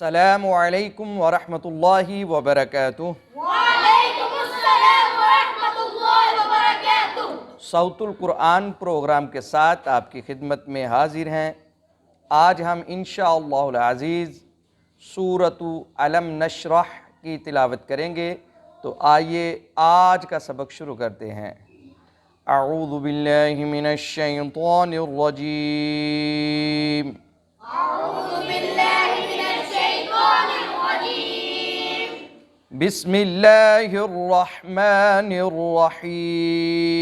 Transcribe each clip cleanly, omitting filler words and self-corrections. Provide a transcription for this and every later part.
अस्सलामु अलैकुम वरहमतुल्लाहि वबरकातुहू। वालेकुमुस्सलाम वरहमतुल्लाहि वबरकातुहू। सौतुल कुरान प्रोग्राम के साथ आपकी खिदमत में हाजिर हैं। आज हम इंशाअल्लाहुल अज़ीज़ सूरतु अलम नशरह की तिलावत करेंगे। तो आइए आज का सबक शुरू करते हैं। अऊज़ु बिल्लाहि मिनश शैतानिर रजीम। बिस्मिल्लाहिर रहमानिर रहीम।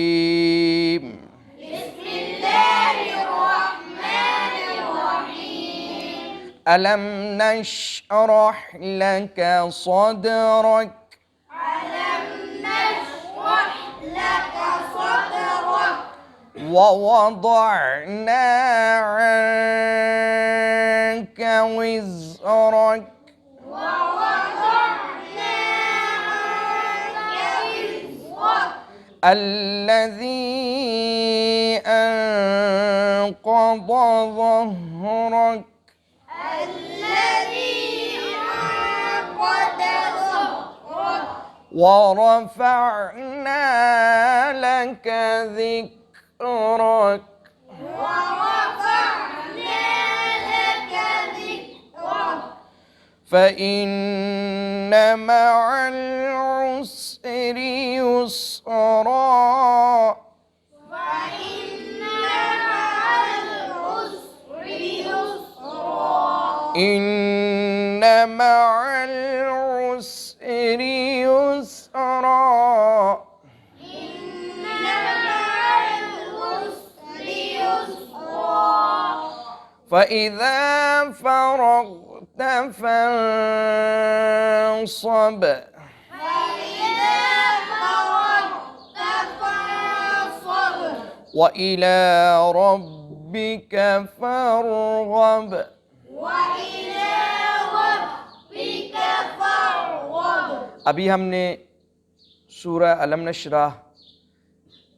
अलम नशरह लक सदरक ववदअना अन्क विज़रक الذي أنقض ظهرك ورفعنا لك ذكرك فإن مع العسر يسرا إن مع العسر يسرا فإذا فرغت فانصب وإلى ربك فارغب। अभी हमने सूरह अलम नशरह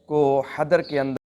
को हदर के अंदर